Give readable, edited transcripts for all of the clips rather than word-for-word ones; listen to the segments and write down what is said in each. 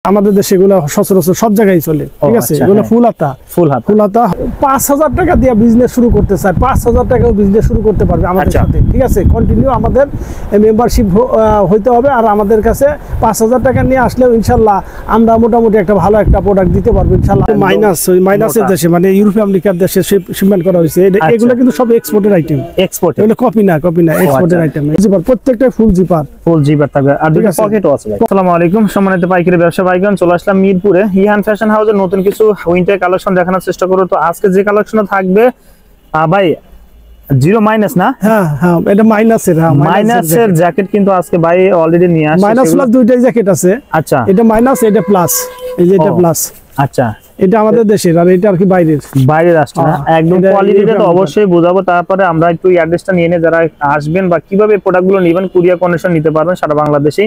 আমাদের দেশে এগুলো সচরাচর সব জায়গায় চলে, ঠিক আছে। এগুলো ফুল হাতা ৫,০০০ টাকা দিয়ে বিজনেস শুরু করতে চায়, ৫,০০০ টাকাও বিজনেস শুরু করতে পারবে আমাদের সাথে, ঠিক আছে। কন্টিনিউ আমাদের মেম্বারশিপ হইতে হবে, আর আমাদের কাছে ৫,০০০ টাকা নিয়ে আসলেও ইনশাল্লাহ আমরা মোটামুটি একটা ভালো একটা প্রোডাক্ট দিতে পারবো ইনশাল্লাহ। মাইনাসের দেশে, মানে ইউরোপীয় আমেরিকার দেশে শিপমেন্ট করা হয়েছে। এগুলো কিন্তু সব এক্সপোর্টের আইটেম, এগুলো কপি না এক্সপোর্টের আইটেম। প্রত্যেকটা ফুল জিপার থাকবে, আর দুটো পকেটও আছে। আসসালামু আলাইকুম সম্মানিত পাইকারি ব্যবসা ভাইগণ, চলে আসলাম মিরপুরে ইহান ফ্যাশন হাউসের নতুন কিছু উইন্টার কালেকশন দেখানোর চেষ্টা করব। তো আজকে যে কালেকশন থাকবে ভাই জিরো মাইনাস না, হ্যাঁ এটা মাইনাসের জ্যাকেট কিন্তু আজকে ভাই অলরেডি নিয়ে আসছে। মাইনাস প্লাস দুইটাই জ্যাকেট আছে। আচ্ছা, এটা মাইনাস, এটা প্লাস, এই যে এটা প্লাস। আচ্ছা, এটা আমাদের দেশের, আর এটা আর কি বাইরের আসছে না। একদম কোয়ালিটিটা তো অবশ্যই বোঝাবো, তারপরে আমরা একটু অ্যাড্রেসটা নিয়ে যারা আসবেন বা কিভাবে প্রোডাক্টগুলো নেবেন, কুরিয়ার কন্ডিশন নিতে পারবেন সারা বাংলাদেশে।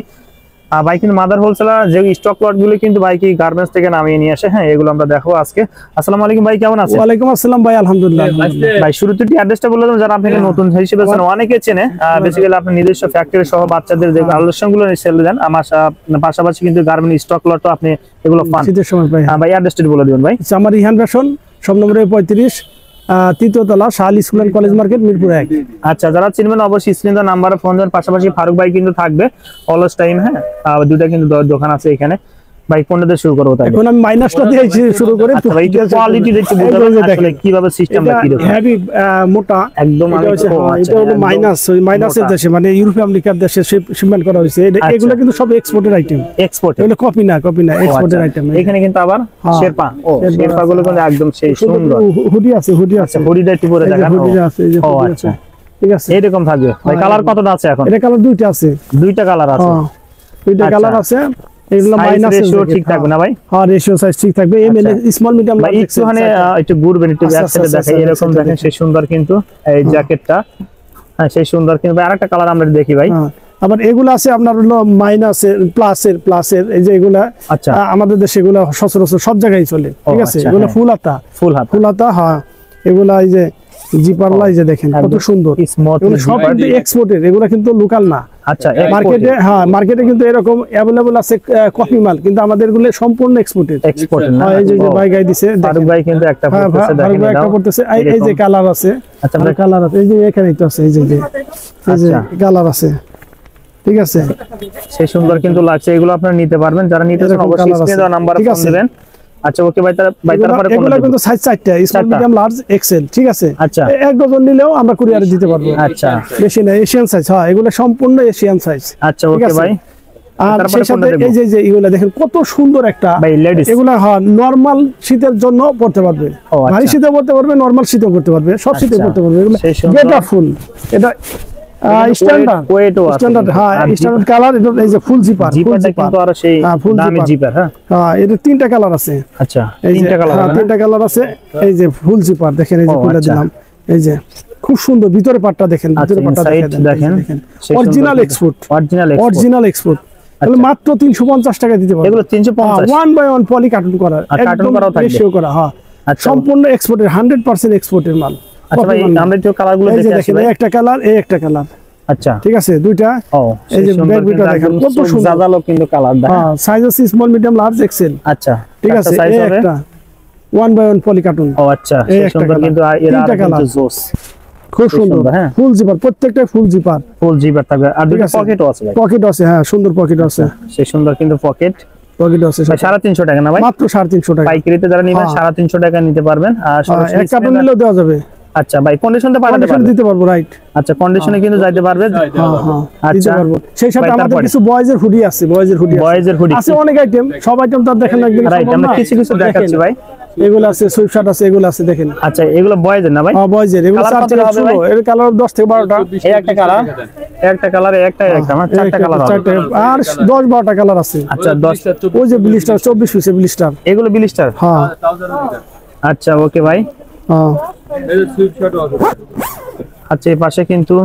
ভাই কিন্তু মাদার হোলসেলার যে স্টক লট গুলো কিন্তু ভাই কি গার্মেন্টস থেকে নামিয়ে নিয়ে আসে। হ্যাঁ, এগুলো আমরা দেখো আজকে। আসসালামু আলাইকুম ভাই, কেমন আছেন? ওয়ালাইকুম আসসালাম ভাই, আলহামদুলিল্লাহ। ভাই শুরুতে একটু অ্যাড্রেসটা বলে দেন, যারা আপনাকে নতুন হিসেবে চেনে, অনেকে চেনে। বেসিক্যালি আপনি নিজস্ব ফ্যাক্টরি সহ বাচ্চাদের যে কালেকশনগুলো সেল দেন, আমার পাশাপাশি কিন্তু গার্মেন্ট স্টক লটও আপনি এগুলো পান শীতের সময় ভাই। ভাই অ্যাড্রেসটা বলে দিবেন ভাই। আমার ইহান ফ্যাশন, সব নম্বরে 35, তৃতীয় তলা, Shahali school and college market, Mirpur 1। আচ্ছা, যারা চিনবেন অবশ্যই স্ক্রিন দেওয়া নাম্বারে ফোন দেন। পাশাপাশি ফারুক ভাই কিন্তু থাকবে অলওয়েজ টাইম। হ্যাঁ, দুইটা কিন্তু দোকান আছে এখানে। ভাই কোনটা দিয়ে শুরু করব? তাই এখন আমি মাইনাসটা দিয়ে শুরু করি। আচ্ছা ভাই, কোয়ালিটি দেখতে বুঝাবেন আসলে কিভাবে সিস্টেমটা কি রকম। হেভি মোটা একদম। এটা হলো মাইনাসের দেশে, মানে ইউরোপীয় আমেরিকার দেশে শিপমেন্ট করা হয়েছে। এগুলো কিন্তু সব এক্সপোর্টের আইটেম, এগুলো কপি না এক্সপোর্টের আইটেম। এখানে কিন্তু আবার শেরপা, শেরপা গুলো কিন্তু একদম সেই সুন্দর। হুডি আছে হুডিটা একটু পরে দেখান। হুডি আছে, এই যে হুডি আছে, ঠিক আছে। এরকম থাকবে ভাই। কালার কতটা আছে এখন? এটা কালার দুইটা আছে, দুইটা কালার আছে। দুইটা কালার আছে। এগুলো মাইনাস রেশিও ঠিক থাকবে না ভাই? হ্যাঁ, রেশিও সাইজ ঠিক থাকবে। এম এল স্মল মিডিয়াম ভাই একটুখানি একটু ঘুরবেন, একটু ব্যাক সাইডে দেখাই। এরকম দেখেন সেই সুন্দর কিন্তু এই জ্যাকেটটা। হ্যাঁ, সেই সুন্দর কিন্তু ভাই। আরেকটা কালার আমরা দেখি ভাই। আবার এগুলো আছে আপনার হলো মাইনাসের, প্লাসের, এই যে এগুলা আমাদের দেশে এগুলো সচরাচর সব জায়গায় চলে, ঠিক আছে। এগুলো ফুল হাতা। হ্যাঁ, এগুলা এই যে জিপারলা, এই যে দেখেন কত সুন্দর। এগুলো সব কিন্তু এক্সপোর্টের, এগুলো কিন্তু লোকাল না। আচ্ছা, মার্কেটে কিন্তু এরকম अवेलेबल আছে কপি মাল, কিন্তু আমাদের গুলো সম্পূর্ণ এক্সপোর্টের। হ্যাঁ, এই যে ভাই গাই দিছে, ফারুক ভাই কিন্তু একটা পড়তেছে, দেখেন একটা পড়তেছে। এই যে কালার আছে। আচ্ছা, কালার আছে, এই যে এখানেই তো আছে, এই যে কালার আছে, ঠিক আছে। সেই সুন্দর কিন্তু লাগছে। এগুলো আপনারা নিতে পারবেন, যারা নিতে চান অবশ্যই স্ক্রিনে দেওয়া নাম্বারে ফোন দিবেন। আচ্ছা, ওকে ভাই। তারপরে এগুলো কিন্তু সাইজ 4টা, স্মল মিডিয়াম লার্জ এক্সেল, ঠিক আছে। আচ্ছা, এক ডজন নিলেও আমরা কুরিয়ারে দিতে পারবো। আচ্ছা, বেশি না, এশিয়ান সাইজ। হ্যাঁ, এগুলো সম্পূর্ণ এশিয়ান সাইজ। আচ্ছা, ওকে ভাই। আর সেই সাথে এই যে এগুলো দেখেন কত সুন্দর একটা ভাই লেডিস। এগুলো হ্যাঁ নরমাল শীতের জন্য পড়তে পারবে, ভারী শীতে পড়তে পারবে, নরমাল শীতে পড়তে পারবে, সব শীতে পড়তে পারবে। এগুলো গেটা ফুল, এটা স্ট্যান্ডার্ড। হ্যাঁ, স্ট্যান্ডার্ড কালার। এই যে ফুল জিপার কিন্তু আর সেই দামি জিপার। হ্যাঁ, এটা 3টা কালার আছে। আচ্ছা, 3টা কালার। হ্যাঁ, 3টা কালার আছে। এই যে ফুল জিপার দেখেন, এই যে খুলে দিলাম, এই যে খুব সুন্দর ভিতরে পাটটা দেখেন, ভিতরে পাটটা দেখেন। Original export. তাহলে মাত্র 350 টাকা দিতে পারবেন। এগুলো 350, 1 বাই 1 পলি কার্টুন করা, একদম রেশিও করা। হ্যাঁ, সম্পূর্ণ এক্সপোর্টের, 100% এক্সপোর্টের মাল। আচ্ছা ভাই, আমরা একটু কালারগুলো দেখেন, একটা কালার, একটা কালার। আচ্ছা, ঠিক আছে, দুইটা। এই যে ব্যাগটা দেখেন কত সুন্দর, জাজালো কিন্তু কালার। হ্যাঁ, সাইজ আছে স্মল মিডিয়াম লার্জ এক্সেল। আচ্ছা, ঠিক আছে। একটা 1 বাই 1 পলি কার্টুন। আচ্ছা, সেই সুন্দর কিন্তু এরা কিন্তু জোস, খুব সুন্দর। হ্যাঁ, ফুল জিপার, প্রত্যেকটা ফুল জিপার থাকবে। আর দুটো পকেটও আছে ভাই। পকেট আছে, হ্যাঁ, সুন্দর পকেট আছে। সেই সুন্দর কিন্তু পকেট আছে। 350 টাকা না ভাই? মাত্র 350 টাকা। পাইকারিতে যারা নেবেন 350 টাকা নিতে পারবেন। আর এক কার্টুন নিলেও দেওয়া যাবে। আচ্ছা ভাই, কন্ডিশনটা দিতে পারবো, রাইট। আচ্ছা, কন্ডিশনে কিন্তু যাইতে পারবে। দিতে পারবো। সেই সাথে আমাদের কিছু বয়েজের হুডি আছে, বয়েজের হুডি আছে, অনেক আইটেম। সব আইটেম তো দেখেন একদম, রাইট। আমরা কিছু দেখাচ্ছি ভাই। এগুলো আছে, সুইফট শার্ট আছে, এগুলো আছে দেখেন। আচ্ছা, এগুলো বয়েজের না ভাই? হ্যাঁ, বয়েজের। এগুলো 4 থেকে শুরু, এর কালার 10 থেকে 12টা। এই একটা কালার, একটা কালার, একটা আমার 4টা কালার হবে। আর 10-12টা কালার আছে। আচ্ছা, 10। ওই যে ব্লিস্টার 24 পিসে ব্লিস্টার, এগুলো ব্লিস্টার। হ্যাঁ, আচ্ছা, ওকে ভাই। হ্যাঁ, এই সুইফট শার্ট আছে। আচ্ছা, এই পাশে কিন্তু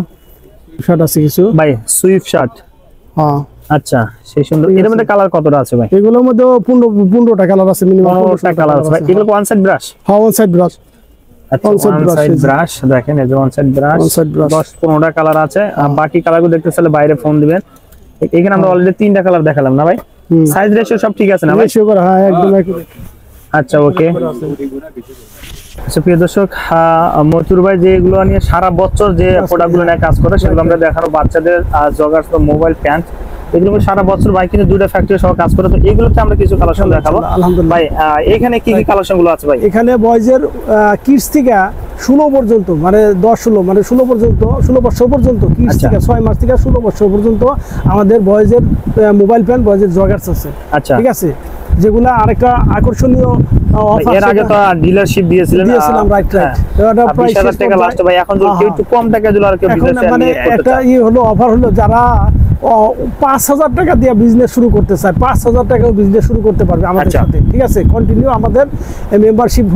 শার্ট আছে কিছু ভাই, সুইফট শার্ট। হ্যাঁ, আচ্ছা, সেই সুন্দর। এর মধ্যে কালার কতটা আছে ভাই? এগুলোর মধ্যে 15টা কালার আছে, মিনিমাম 15টা কালার আছে ভাই। এগুলো ওয়ান সাইড ব্রাশ? হ্যাঁ, ওয়ান সাইড ব্রাশ। আচ্ছা, ওয়ান সাইড ব্রাশ দেখেন, এই যে ওয়ান সাইড ব্রাশ 10-15টা কালার আছে। আর বাকি কালারগুলো দেখতে চাইলে বাইরে ফোন দিবেন। এখানে আমরা অলরেডি 3টা কালার দেখালাম না ভাই? সাইজ রেশিও সব ঠিক আছে না ভাই? রেশিও করা, হ্যাঁ একদম। আচ্ছা ওকে। আচ্ছা প্রিয় দর্শক, মতিউর ভাই যেগুলো নিয়ে সারা বছর যে প্রোডাক্টগুলো নিয়ে কাজ করে সেগুলো আমরা দেখানো, বাচ্চাদের জগার্স, মোবাইল, প্যান্ট, এগুলো সারা বছর ভাই কিন্তু দুইটা ফ্যাক্টরি সহ কাজ করে। তো এগুলোতে আমরা কিছু কালেকশন দেখাবো। আলহামদুলিল্লাহ ভাই এখানে কি কি কালেকশন গুলো আছে ভাই? এখানে বয়েজের কিডস থেকে 16 পর্যন্ত, মানে 10-16 মানে 16 পর্যন্ত, 16 বছর পর্যন্ত, কিডস থেকে 6 মাস থেকে 16 বছর পর্যন্ত আমাদের বয়েজের মোবাইল প্যান্ট, বয়েজের জগার্স আছে। আচ্ছা ঠিক আছে, যেগুলা আরেকটা আকর্ষণীয় অফার, এর আগে তো ডিলারশিপ দিয়েছিলাম, রাইট। এটা প্রাইস 20,000 টাকা লাস্ট ভাই, এখন যদি একটু কম টাকা দিলে আর কেউ বিজনেস মানে একটা হলো অফার হলো, যারা 5,000 টাকা দিয়ে বিজনেস শুরু করতে চায়, 5,000 টাকাও বিজনেস শুরু করতে পারবে আমাদের সাথে। ঠিক আছে, কন্টিনিউ আমাদের মেম্বারশিপ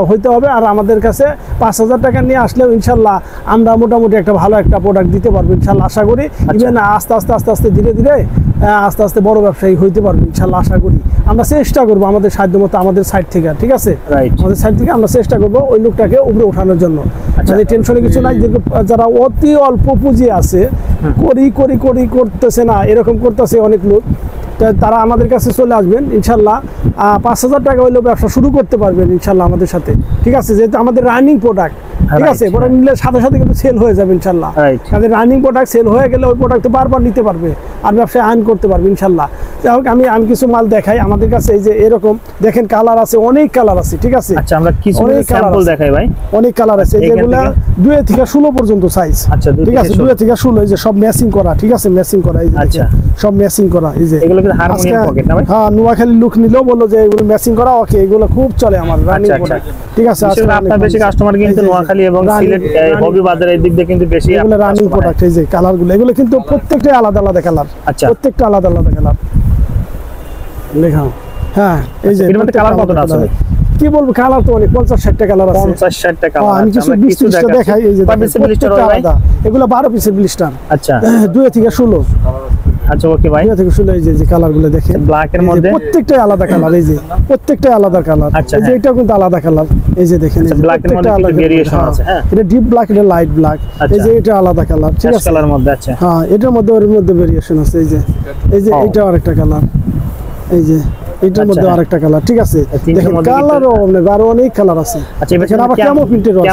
হইতে হবে, আর আমাদের কাছে 5,000 টাকা নিয়ে আসলেও ইনশাল্লাহ আমরা মোটামুটি একটা ভালো একটা প্রোডাক্ট দিতে পারবো ইনশাল্লাহ, আশা করি। ইভেন আস্তে আস্তে ধীরে ধীরে আস্তে বড় ব্যবসায়ী হইতে পারবে ইনশাল্লাহ, আশা করি। আমরা চেষ্টা করবো আমাদের সাধ্য মতো, আমাদের সাইড থেকে। ঠিক আছে, আমাদের সাইড থেকে আমরা চেষ্টা করবো ওই লোকটাকে উপরে ওঠানোর জন্য। টেনশনে কিছু নাই, যারা অতি অল্প পুঁজি আছে, করি করতেছে না, এরকম করতেছে অনেক লোক, তারা আমাদের কাছে চলে আসবেন ইনশাল্লাহ। 5,000 টাকা হইলেও ব্যবসা শুরু করতে পারবেন ইনশাল্লাহ আমাদের সাথে। ঠিক আছে, যেহেতু আমাদের রানিং প্রোডাক্ট, ঠিক আছে, প্রোডাক্ট নিলে সাথে সাথে কিন্তু সেল হয়ে যাবে ইনশাল্লাহ। তাদের রানিং প্রোডাক্ট সেল হয়ে গেলে ওই প্রোডাক্ট বারবার নিতে পারবে আর ব্যবসায় আর্ন করতে পারবে ইনশাল্লাহ। যাই হোক, আমি কিছু মাল দেখাই আমাদের কাছে। এই যে এরকম দেখেন কালার আছে, অনেক কালার আছে। ঠিক আছে, আচ্ছা আমরা কিছু স্যাম্পল দেখাই ভাই। অনেক কালার আছে, যেগুলা 2 থেকে 16 পর্যন্ত সাইজ। আচ্ছা, ঠিক আছে, 2 থেকে 16, এই যে সব ম্যাচিং করা। ঠিক আছে, ম্যাচিং করা, এই যে আচ্ছা সব ম্যাচিং করা। এই যে এগুলো কি হারমোনিয়াম পকেট না ভাই? হ্যাঁ, নোয়াখালী লুক নিলেও বললো যে এগুলো ম্যাচিং করা। ওকে, এগুলো খুব চলে আমার রানিং প্রোডাক্ট। ঠিক আছে, আপনার বেশি কাস্টমার কিন্তু নোয়াখালী এবং সিলেট হবি বাজার এই দিক দিয়ে কিন্তু বেশি। এগুলো রানিং প্রোডাক্ট। এই যে কালারগুলো, এগুলো কিন্তু প্রত্যেকটাই আলাদা আলাদা কালার। আচ্ছা, প্রত্যেকটা আলাদা আলাদা কালার দেখাও। হ্যাঁ, এই যে এর মধ্যে কালার কতটা আছে ভাই? কি বলবো, কালার তো অনেক, 50-60টা কালার আছে। 50-60টা কালার। আমি কিছু 20-30টা দেখাই। এই যে এগুলো 12 পিসের ব্লিস্টার। আচ্ছা, 2 থেকে 16। আচ্ছা ওকে ভাই, 2 থেকে 16। এই যে কালারগুলো দেখেন, ব্ল্যাক এর মধ্যে প্রত্যেকটাই আলাদা কালার। এই যে প্রত্যেকটাই আলাদা কালার। এই যে এটা কিন্তু আলাদা কালার। এই যে দেখেন, এই যে ব্ল্যাক এর মধ্যে কিছু ভেরিয়েশন আছে। হ্যাঁ, এটা ডিপ ব্ল্যাক, এটা লাইট ব্ল্যাক। এই যে এটা আলাদা কালার। ঠিক আছে, কালার মধ্যে আছে। হ্যাঁ, এটার মধ্যে ওর মধ্যে ভেরিয়েশন আছে। এই যে এটা আরেকটা কালার। এই যে এটার মধ্যে আরেকটা কালার। ঠিক আছে, দেখেন কালারও আরো অনেক কালার আছে। আচ্ছা, এখানে আবার ক্যামো প্রিন্টের মধ্যে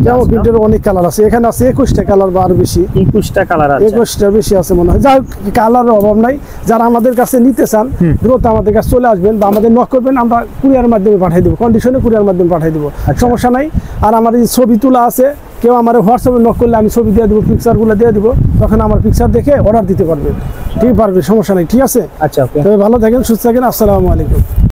ক্যামো প্রিন্টের অনেক কালার আছে। এখানে আছে 21টা কালার বা আরো বেশি। 21টা কালার আছে, 21টা বেশি আছে মনে হয়। যাই কালারের অভাব নাই। যারা আমাদের কাছে নিতে চান দ্রুত আমাদের কাছে চলে আসবেন বা আমাদের নক করবেন, আমরা কুরিয়ারের মাধ্যমে পাঠিয়ে দেবো, কন্ডিশনে কুরিয়ার মাধ্যমে পাঠিয়ে দেবো, সমস্যা নাই। আর আমার এই ছবি তোলা আছে, কেউ আমার হোয়াটসঅ্যাপে নক করলে আমি ছবি দিয়ে দেবো, পিকচারগুলো দিয়ে দেবো, তখন আমার পিকচার দেখে অর্ডার দিতে পারবে। ঠিক পারবে, সমস্যা নাই। ঠিক আছে, আচ্ছা, তবে ভালো থাকেন, সুস্থ থাকেন। আসসালামু আলাইকুম।